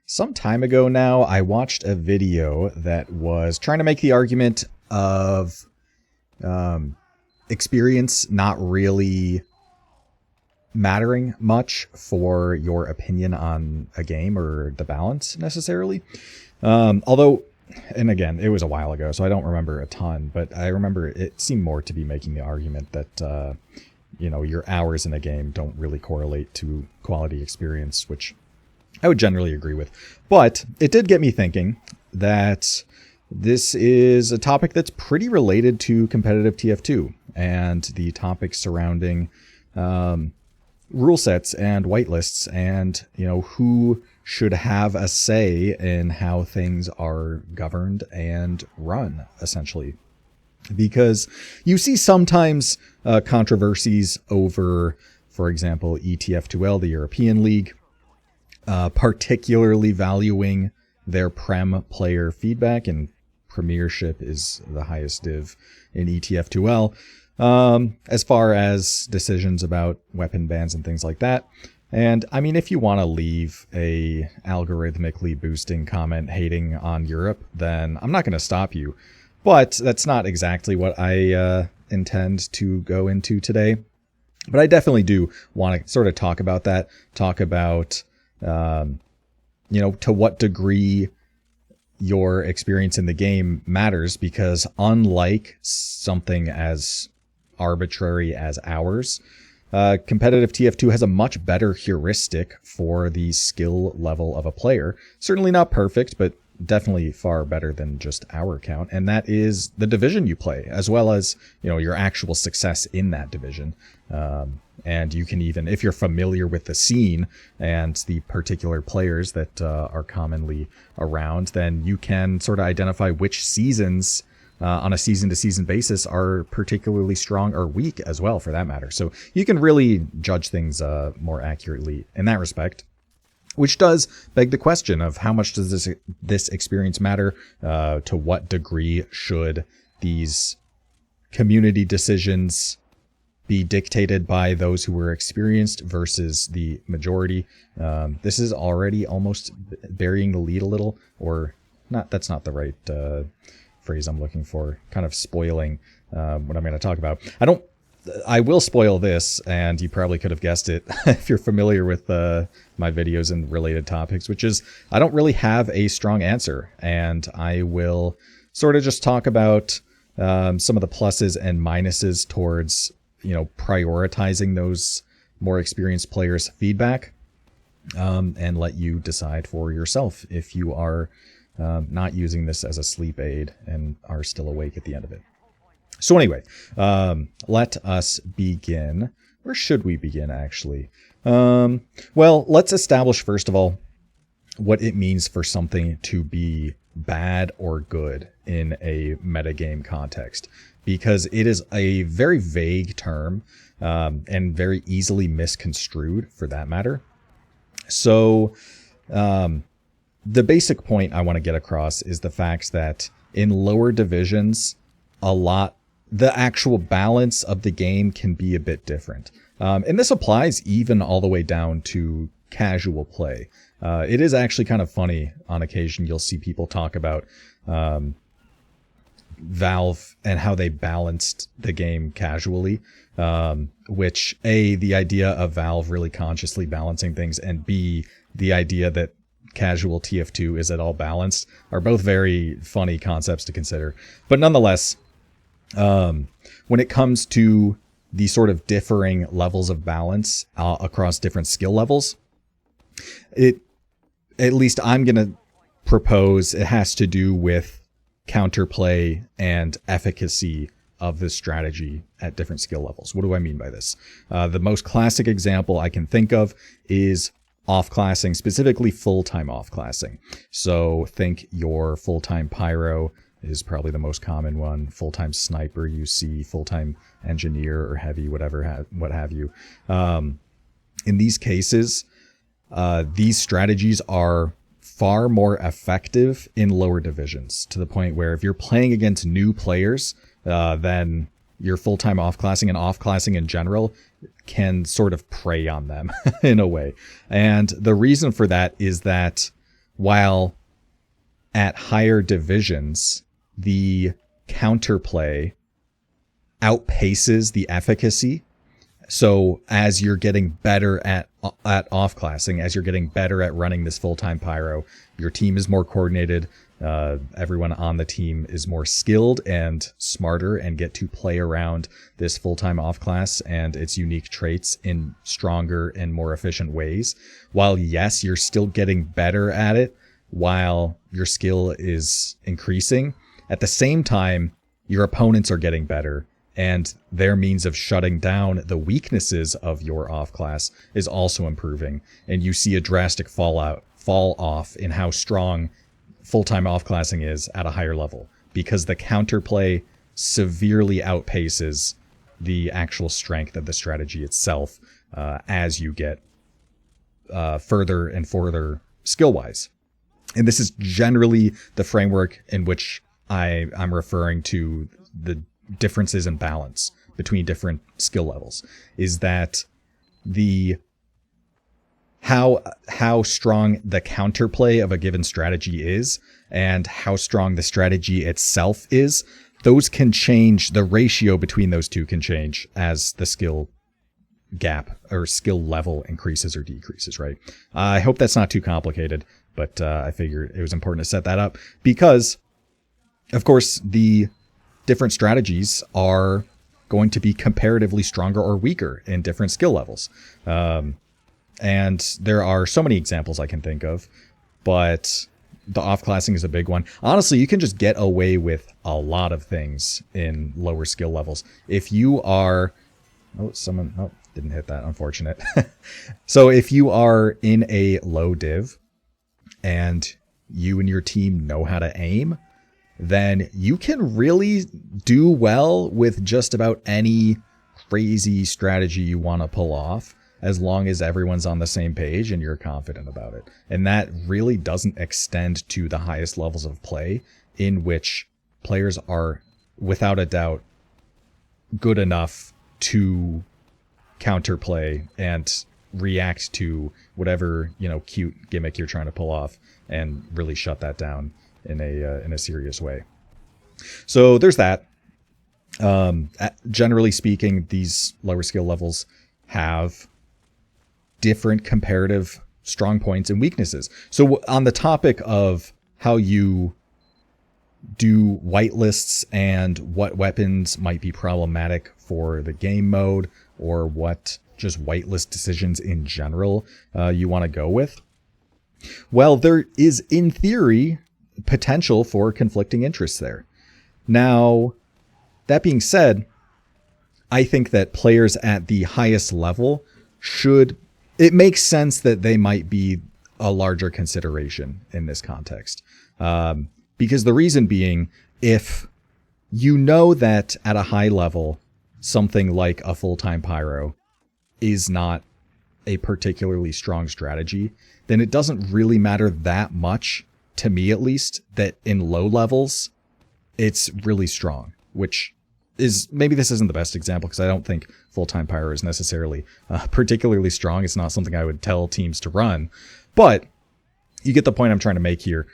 Some time ago now, I watched a video that was trying to make the argument of experience not really mattering much for your opinion on a game or the balance necessarily. Although, and again, it was a while ago, so I don't remember a ton, but I remember it seemed more to be making the argument that, your hours in a game don't really correlate to quality experience, which I would generally agree with. But it did get me thinking that this is a topic that's pretty related to competitive TF2 and the topics surrounding rule sets and whitelists and, who should have a say in how things are governed and run, essentially. Because you see sometimes controversies over, for example, ETF2L, the European League, particularly valuing their Prem player feedback, and Premiership is the highest div in ETF2L, as far as decisions about weapon bans and things like that. And I mean, if you want to leave a algorithmically boosting comment hating on Europe, then I'm not going to stop you. But that's not exactly what I intend to go into today. But I definitely do want to sort of talk about that, talk about to what degree your experience in the game matters, because unlike something as arbitrary as ours, competitive TF2 has a much better heuristic for the skill level of a player. Certainly not perfect, but definitely far better than just our count. And that is the division you play, as well as, your actual success in that division. And you can even, if you're familiar with the scene and the particular players that are commonly around, then you can sort of identify which seasons on a season-to-season basis are particularly strong or weak as well, for that matter. So you can really judge things more accurately in that respect, which does beg the question of how much does this experience matter? To what degree should these community decisions be dictated by those who were experienced versus the majority? This is already almost burying the lead a little, or not. That's not the right phrase I'm looking for. Kind of spoiling what I'm going to talk about. I will spoil this, and you probably could have guessed it if you're familiar with my videos and related topics, which is I don't really have a strong answer, and I will sort of just talk about some of the pluses and minuses towards prioritizing those more experienced players' feedback, and let you decide for yourself if you are not using this as a sleep aid and are still awake at the end of it. So anyway, let us begin. Where should we begin, actually? Well, let's establish, first of all, what it means for something to be bad or good in a metagame context, because it is a very vague term and very easily misconstrued, for that matter. So the basic point I want to get across is the fact that in lower divisions, the actual balance of the game can be a bit different. And this applies even all the way down to casual play. It is actually kind of funny on occasion. You'll see people talk about Valve and how they balanced the game casually, which the idea of Valve really consciously balancing things, and B, the idea that casual TF2 is at all balanced, are both very funny concepts to consider. But nonetheless, when it comes to the sort of differing levels of balance across different skill levels, at least I'm going to propose it has to do with counterplay and efficacy of the strategy at different skill levels. What do I mean by this? The most classic example I can think of is off-classing, specifically full-time off-classing. So think your full-time pyro is probably the most common one. Full-time sniper you see, full-time engineer or heavy, what have you. In these cases, these strategies are far more effective in lower divisions, to the point where if you're playing against new players, then your full-time off-classing and off-classing in general can sort of prey on them in a way. And the reason for that is that while at higher divisions, the counterplay outpaces the efficacy. So as you're getting better at off-classing, as you're getting better at running this full-time pyro, your team is more coordinated. Everyone on the team is more skilled and smarter and get to play around this full-time off-class and its unique traits in stronger and more efficient ways. While, yes, you're still getting better at it while your skill is increasing, at the same time, your opponents are getting better, and their means of shutting down the weaknesses of your off-class is also improving. And you see a drastic fall off in how strong full-time off-classing is at a higher level, because the counterplay severely outpaces the actual strength of the strategy itself as you get further and further skill-wise. And this is generally the framework in which I'm referring to the differences in balance between different skill levels, is that how strong the counterplay of a given strategy is and how strong the strategy itself is, those can change. The ratio between those two can change as the skill gap or skill level increases or decreases, right? I hope that's not too complicated, but I figured it was important to set that up because, of course, the different strategies are going to be comparatively stronger or weaker in different skill levels. And there are so many examples I can think of, but the off-classing is a big one. Honestly, you can just get away with a lot of things in lower skill levels. If you are... didn't hit that, unfortunate. So if you are in a low div and you and your team know how to aim, then you can really do well with just about any crazy strategy you want to pull off, as long as everyone's on the same page and you're confident about it. And that really doesn't extend to the highest levels of play, in which players are, without a doubt, good enough to counterplay and react to whatever, cute gimmick you're trying to pull off and really shut that down in a serious way. So there's that. Generally speaking, these lower skill levels have different comparative strong points and weaknesses. So on the topic of how you do whitelists and what weapons might be problematic for the game mode, or what just whitelist decisions in general you want to go with, well, there is, in theory, potential for conflicting interests there. Now, that being said, I think that players at the highest level it makes sense that they might be a larger consideration in this context. Because the reason being, if you know that at a high level, something like a full-time pyro is not a particularly strong strategy, then it doesn't really matter that much, to me at least, that in low levels, it's really strong, which is, maybe this isn't the best example because I don't think full-time pyro is necessarily particularly strong. It's not something I would tell teams to run, but you get the point I'm trying to make here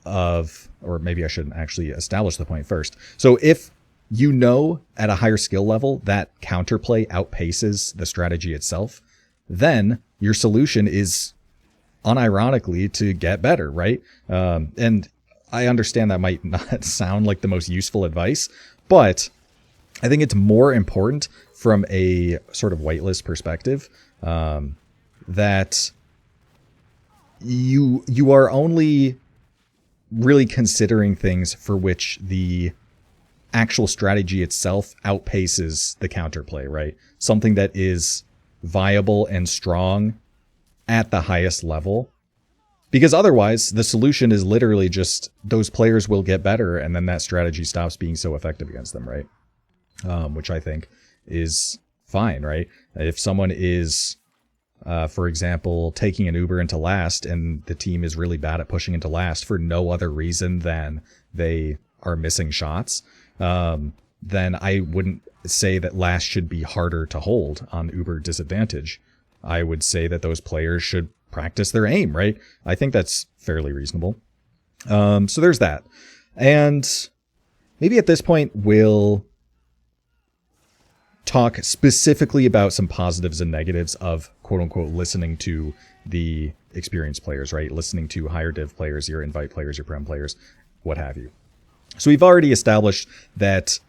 or maybe I shouldn't actually establish the point first. So if you know at a higher skill level that counterplay outpaces the strategy itself, then your solution is unironically to get better, right? And I understand that might not sound like the most useful advice, but I think it's more important from a sort of whitelist perspective that you are only really considering things for which the actual strategy itself outpaces the counterplay, right? Something that is viable and strong at the highest level. Because otherwise, the solution is literally just those players will get better, and then that strategy stops being so effective against them, right? Which I think is fine, right? If someone is, for example, taking an Uber into last, and the team is really bad at pushing into last for no other reason than they are missing shots, then I wouldn't say that last should be harder to hold on Uber disadvantage. I would say that those players should practice their aim, right? I think that's fairly reasonable. So there's that. And maybe at this point we'll talk specifically about some positives and negatives of quote unquote listening to the experienced players, right? Listening to higher div players, your invite players, your prem players, what have you. So we've already established that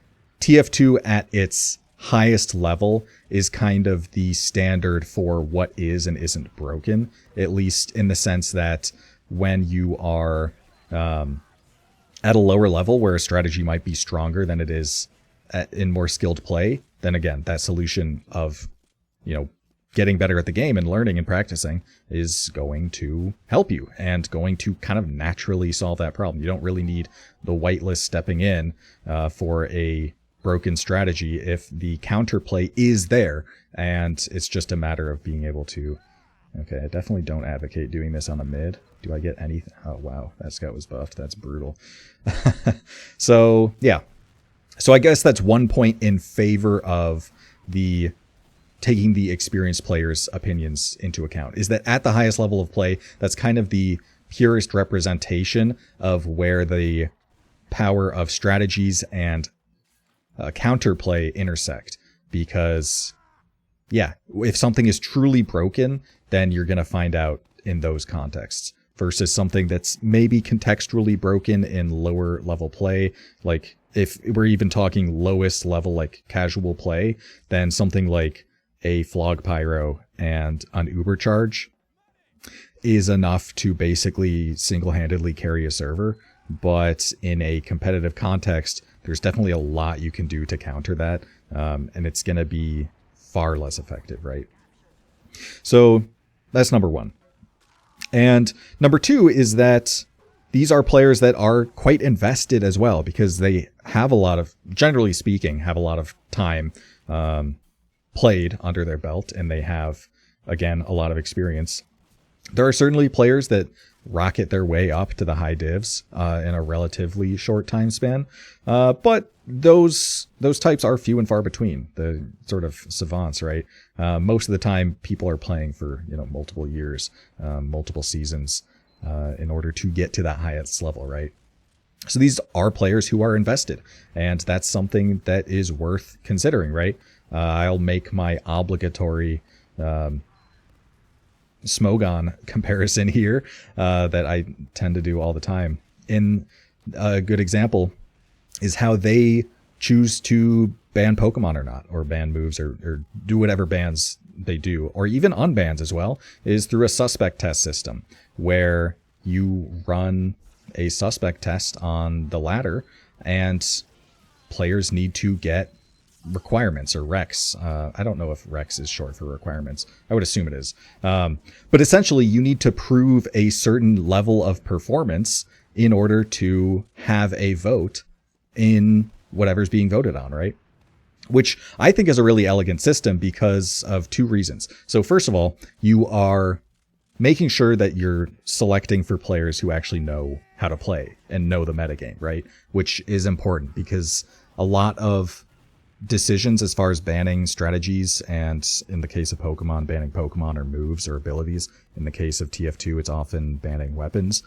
TF2 at its highest level is kind of the standard for what is and isn't broken, at least in the sense that when you are at a lower level where a strategy might be stronger than it is in more skilled play, then again, that solution of, getting better at the game and learning and practicing is going to help you and going to kind of naturally solve that problem. You don't really need the whitelist stepping in for a broken strategy if the counterplay is there, and it's just a matter of being able to. Okay, I definitely don't advocate doing this on a mid. Do I get anything? Oh, wow, that scout was buffed. That's brutal. So, yeah. So I guess that's one point in favor of the taking the experienced players' opinions into account, is that at the highest level of play, that's kind of the purest representation of where the power of strategies and counterplay intersect. Because, yeah, if something is truly broken, then you're going to find out in those contexts, versus something that's maybe contextually broken in lower level play. Like if we're even talking lowest level, like casual play, then something like a flog pyro and an uber charge is enough to basically single-handedly carry a server. But in a competitive context, there's definitely a lot you can do to counter that. And it's going to be far less effective, right? So that's number one. And number two is that these are players that are quite invested as well, because they have a lot of, generally speaking, have a lot of time played under their belt, and they have, again, a lot of experience. There are certainly players that rocket their way up to the high divs in a relatively short time span, but those types are few and far between. The sort of savants, right? Most of the time, people are playing for multiple years, multiple seasons, in order to get to that highest level, right? So these are players who are invested, and that's something that is worth considering, right? I'll make my obligatory Smogon comparison here that I tend to do all the time. In a good example is how they choose to ban Pokemon or not, or ban moves, or do whatever bans they do, or even unbans as well, is through a suspect test system where you run a suspect test on the ladder, and players need to get requirements, or recs. I don't know if recs is short for requirements. I would assume it is. But essentially, you need to prove a certain level of performance in order to have a vote in whatever's being voted on, right? Which I think is a really elegant system because of two reasons. So first of all, you are making sure that you're selecting for players who actually know how to play and know the metagame, right? Which is important because a lot of decisions as far as banning strategies, and in the case of Pokemon, banning Pokemon or moves or abilities. In the case of TF2, it's often banning weapons.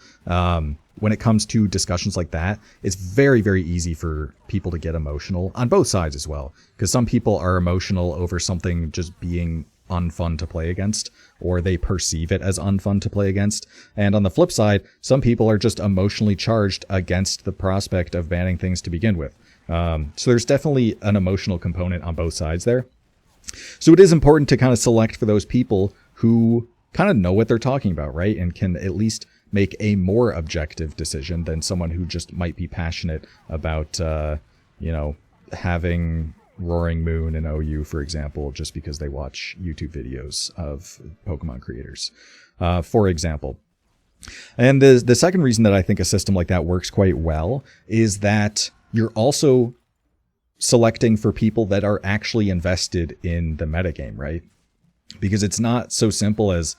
When it comes to discussions like that, it's very, very easy for people to get emotional on both sides as well. Because some people are emotional over something just being unfun to play against, or they perceive it as unfun to play against. And on the flip side, some people are just emotionally charged against the prospect of banning things to begin with. So there's definitely an emotional component on both sides there. So it is important to kind of select for those people who kind of know what they're talking about, right? And can at least make a more objective decision than someone who just might be passionate about, having Roaring Moon and OU, for example, just because they watch YouTube videos of Pokemon creators, for example. And the second reason that I think a system like that works quite well is that you're also selecting for people that are actually invested in the metagame, right? Because it's not so simple as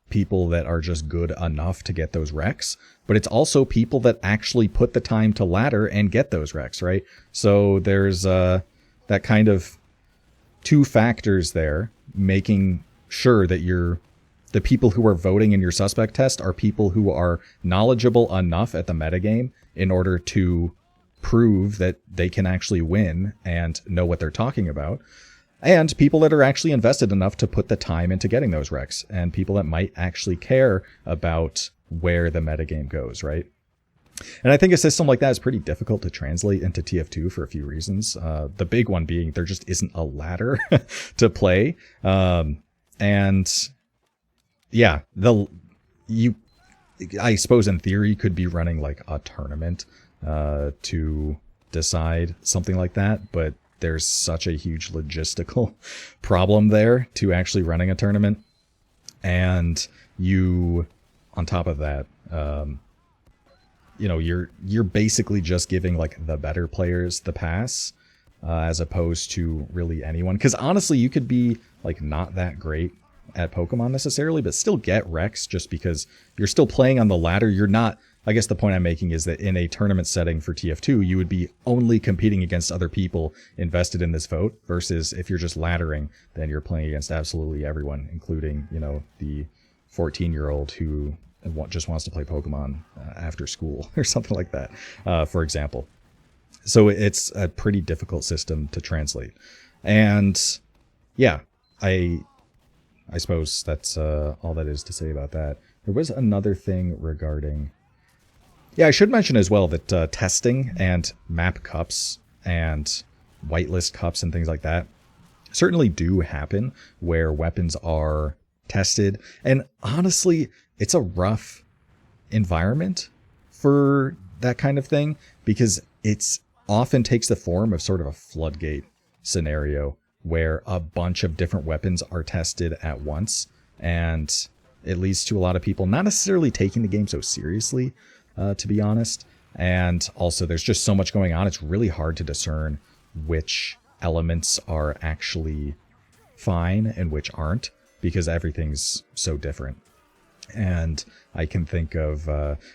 people that are just good enough to get those recs, but it's also people that actually put the time to ladder and get those recs, right? So there's that kind of two factors there, making sure that the people who are voting in your suspect test are people who are knowledgeable enough at the metagame in order to prove that they can actually win and know what they're talking about, and people that are actually invested enough to put the time into getting those recs, and people that might actually care about where the metagame goes, right? And I think a system like that is pretty difficult to translate into TF2 for a few reasons. The big one being there just isn't a ladder to play. And yeah, I suppose in theory you could be running like a tournament to decide something like that, but there's such a huge logistical problem there to actually running a tournament. And you, on top of that, you're basically just giving like the better players the pass, as opposed to really anyone. Because honestly, you could be like not that great at Pokemon necessarily, but still get Rex just because you're still playing on the ladder. You're not, I guess the point I'm making is that in a tournament setting for TF2, you would be only competing against other people invested in this vote, versus if you're just laddering, then you're playing against absolutely everyone, including, the 14-year-old who just wants to play Pokemon after school or something like that, for example. So it's a pretty difficult system to translate. And yeah, I suppose that's all that is to say about that. There was another thing regarding... Yeah, I should mention as well that testing and map cups and whitelist cups and things like that certainly do happen where weapons are tested. And honestly, it's a rough environment for that kind of thing, because it's often takes the form of sort of a floodgate scenario where a bunch of different weapons are tested at once, and it leads to a lot of people not necessarily taking the game so seriously, to be honest. And also there's just so much going on, it's really hard to discern which elements are actually fine and which aren't, because everything's so different. And I can think of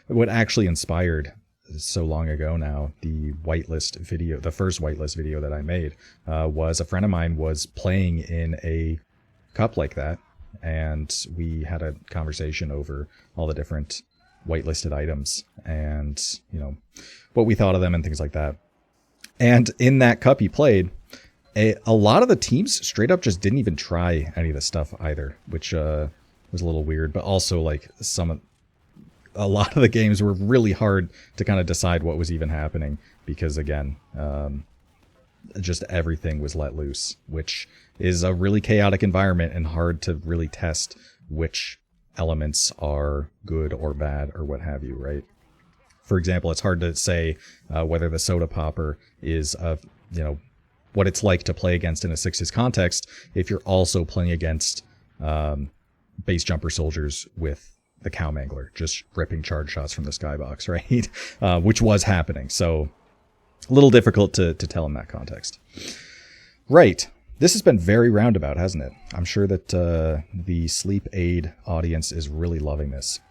what actually inspired, so long ago now, the whitelist video, the first whitelist video that I made, was a friend of mine was playing in a cup like that, and we had a conversation over all the different whitelisted items and, what we thought of them and things like that. And in that cup he played, a lot of the teams straight up just didn't even try any of the stuff either, which was a little weird. But also, like, a lot of the games were really hard to kind of decide what was even happening, because again, just everything was let loose, which is a really chaotic environment and hard to really test which elements are good or bad or what have you, right? For example, it's hard to say whether the soda popper is what it's like to play against in a sixes context if you're also playing against base jumper soldiers with the cow mangler just ripping charge shots from the skybox, right? Which was happening. So a little difficult to tell in that context. Right. This has been very roundabout, hasn't it? I'm sure that the sleep aid audience is really loving this.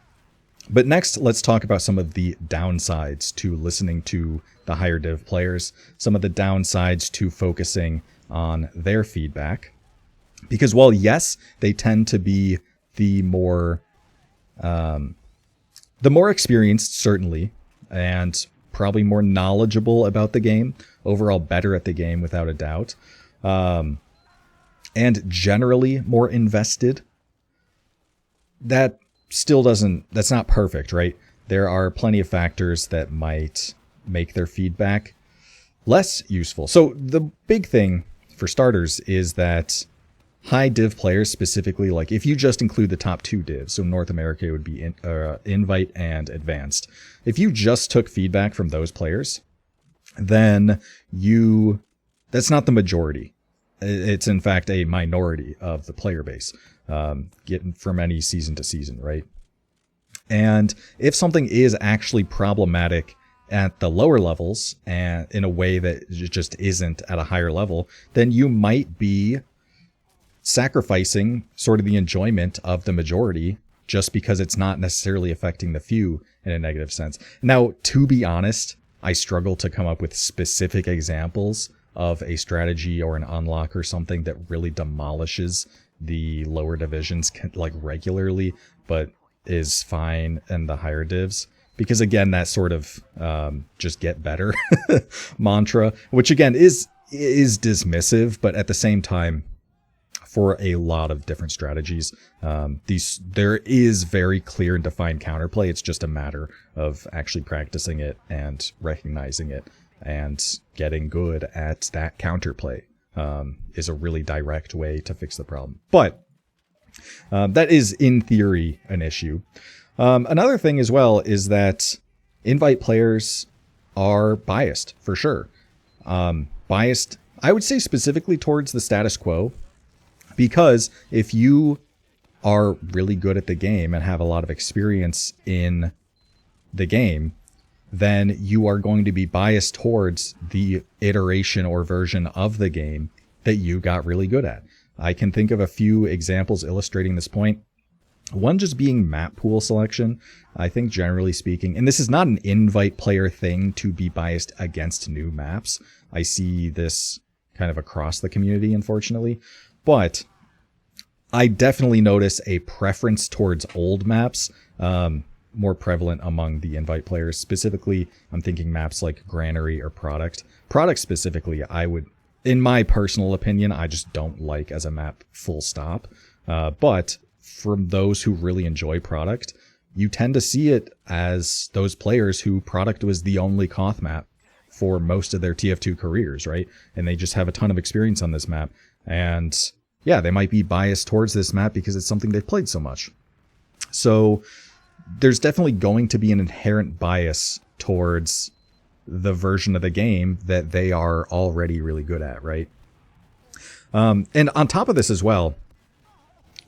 But next, let's talk about some of the downsides to listening to the higher div players, some of the downsides to focusing on their feedback. Because while, yes, they tend to be the more experienced, certainly, and probably more knowledgeable about the game, overall better at the game without a doubt, and generally more invested, that still that's not perfect, right? There are plenty of factors that might make their feedback less useful. So the big thing for starters is that high div players specifically, like if you just include the top two divs, so North America would be invite and advanced. If you just took feedback from those players, then that's not the majority. It's in fact a minority of the player base, getting from any season to season, right? And if something is actually problematic at the lower levels and in a way that it just isn't at a higher level, then you might be sacrificing sort of the enjoyment of the majority just because it's not necessarily affecting the few in a negative sense. Now, to be honest, I struggle to come up with specific examples of a strategy or an unlock or something that really demolishes the lower divisions like regularly, but is fine in the higher divs. Because again, that sort of just get better mantra, which again is dismissive, but at the same time, for a lot of different strategies, there is very clear and defined counterplay. It's just a matter of actually practicing it and recognizing it and getting good at that counterplay. Is a really direct way to fix the problem. But that is, in theory, an issue. Another thing as well is that invite players are biased, for sure. Biased, I would say, specifically towards the status quo, because if you are really good at the game and have a lot of experience in the game, then you are going to be biased towards the iteration or version of the game that you got really good at. I can think of a few examples illustrating this point. One just being map pool selection. I think generally speaking, and this is not an invite player thing to be biased against new maps. I see this kind of across the community, unfortunately. But I definitely notice a preference towards old maps, more prevalent among the invite players. Specifically, I'm thinking maps like Granary or Product. Product specifically, I would, in my personal opinion, I just don't like as a map, full stop. But from those who really enjoy Product, you tend to see it as those players who Product was the only Koth map for most of their TF2 careers, right? And they just have a ton of experience on this map. And yeah, they might be biased towards this map because it's something they've played so much. So there's definitely going to be an inherent bias towards the version of the game that they are already really good at, right? And on top of this as well,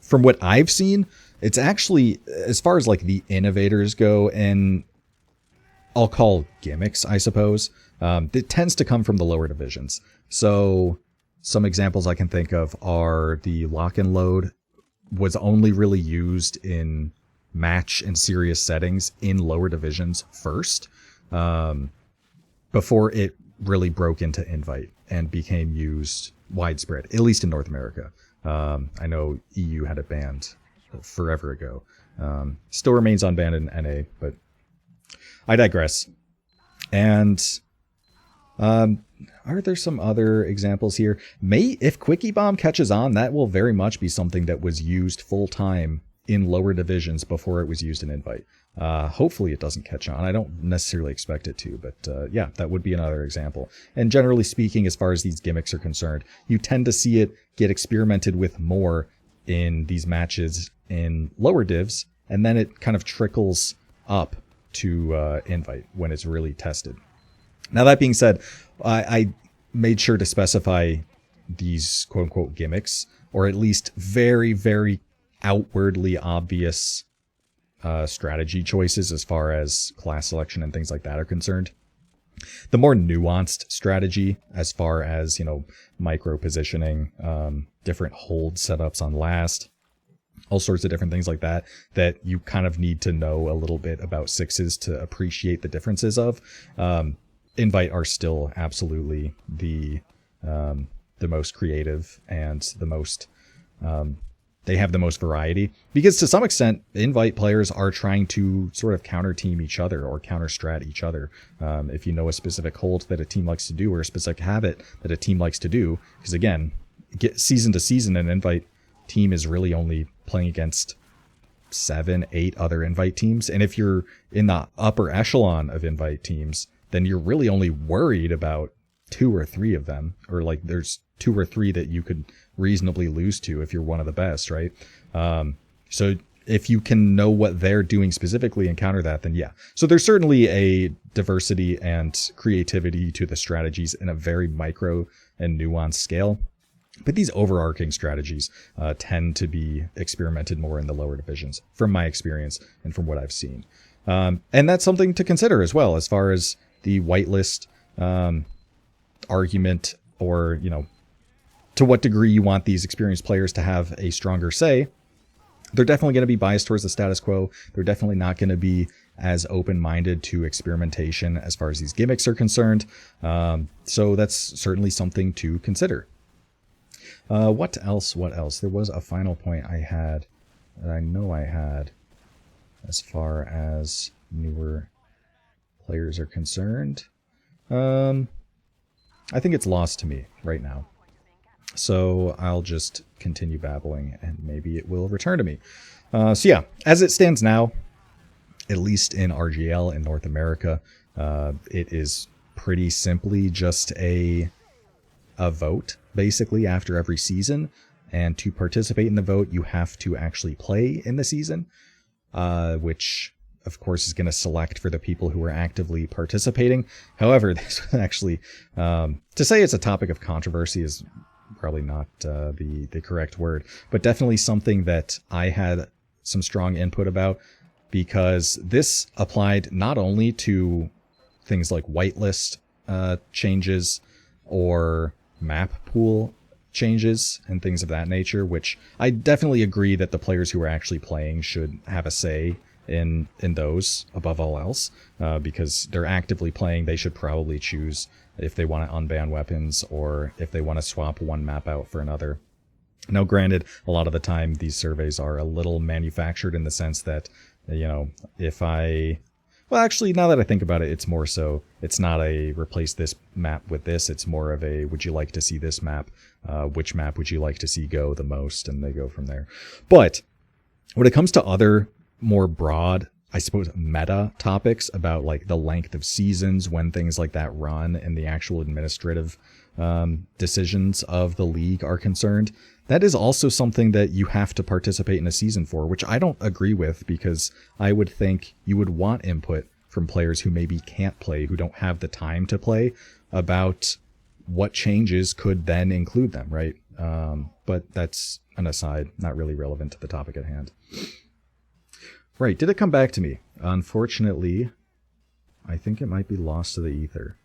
from what I've seen, it's actually, as far as like the innovators go, and I'll call gimmicks, I suppose, it tends to come from the lower divisions. So some examples I can think of are the lock and load was only really used in match and serious settings in lower divisions first, before it really broke into invite and became used widespread, at least in North America. I know EU had it banned forever ago. Still remains unbanned in NA, but I digress. And are there some other examples here? If Quickie Bomb catches on, that will very much be something that was used full time in lower divisions before it was used in invite. Hopefully it doesn't catch on. I don't necessarily expect it to, but yeah, that would be another example. And generally speaking, as far as these gimmicks are concerned, you tend to see it get experimented with more in these matches in lower divs, and then it kind of trickles up to invite when it's really tested. Now, that being said, I made sure to specify these quote-unquote gimmicks, or at least very, very outwardly obvious strategy choices as far as class selection and things like that are concerned. The more nuanced strategy as far as, micro positioning, different hold setups on last, all sorts of different things like that you kind of need to know a little bit about sixes to appreciate the differences of. Invite are still absolutely the most creative and the most they have the most variety, because to some extent invite players are trying to sort of counter team each other or counter strat each other. If you know a specific hold that a team likes to do or a specific habit that a team likes to do, because again, season to season, an invite team is really only playing against 7-8 other invite teams. And if you're in the upper echelon of invite teams, then you're really only worried about 2 or 3 of them, or like there's 2 or 3 that you could reasonably lose to if you're one of the best, right? So if you can know what they're doing specifically and counter that, then yeah. So there's certainly a diversity and creativity to the strategies in a very micro and nuanced scale. But these overarching strategies tend to be experimented more in the lower divisions, from my experience and from what I've seen. And that's something to consider as well, as far as the whitelist argument, or, to what degree you want these experienced players to have a stronger say. They're definitely going to be biased towards the status quo. They're definitely not going to be as open-minded to experimentation as far as these gimmicks are concerned. So that's certainly something to consider. What else? What else? There was a final point I had that I know I had as far as newer players are concerned. I think it's lost to me right now. So I'll just continue babbling and maybe it will return to me. So yeah, as it stands now, at least in RGL in North America, it is pretty simply just a vote, basically, after every season. And to participate in the vote, you have to actually play in the season, which, of course, is going to select for the people who are actively participating. However, this actually, to say it's a topic of controversy is probably not the correct word, but definitely something that I had some strong input about, because this applied not only to things like whitelist changes or map pool changes and things of that nature, which I definitely agree that the players who are actually playing should have a say in those above all else, because they're actively playing. They should probably choose if they want to unban weapons or if they want to swap one map out for another. Now, granted, a lot of the time these surveys are a little manufactured in the sense that, you know, well, actually, now that I think about it, it's more so, it's not a replace this map with this, it's more of a, would you like to see this map? Which map would you like to see go the most? And they go from there. But when it comes to other more broad, I suppose, meta topics about like the length of seasons, when things like that run, and the actual administrative decisions of the league are concerned, that is also something that you have to participate in a season for, which I don't agree with, because I would think you would want input from players who maybe can't play, who don't have the time to play, about what changes could then include them, right? But that's an aside, not really relevant to the topic at hand. Right, did it come back to me? Unfortunately, I think it might be lost to the ether.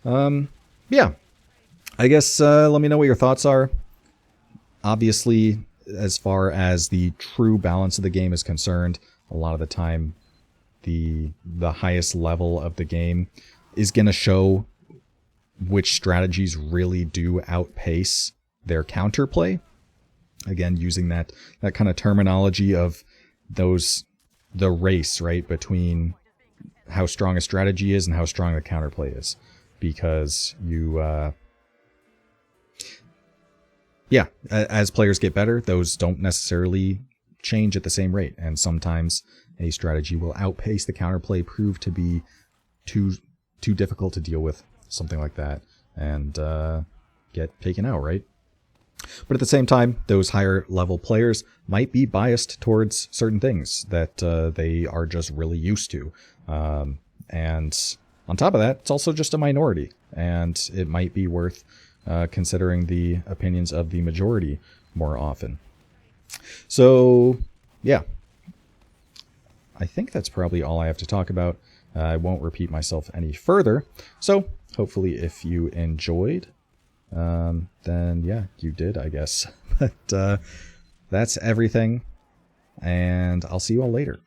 Yeah, I guess let me know what your thoughts are. Obviously, as far as the true balance of the game is concerned, a lot of the time the highest level of the game is going to show which strategies really do outpace their counterplay. Again, using that kind of terminology of the race, right, between how strong a strategy is and how strong the counterplay is. Because as players get better, those don't necessarily change at the same rate. And sometimes a strategy will outpace the counterplay, prove to be too difficult to deal with, something like that, and get taken out, right? But at the same time, those higher level players might be biased towards certain things that they are just really used to. And on top of that, it's also just a minority, and it might be worth considering the opinions of the majority more often. So, yeah. I think that's probably all I have to talk about. I won't repeat myself any further. So, hopefully if you enjoyed, then yeah, you did, I guess. But that's everything, and I'll see you all later.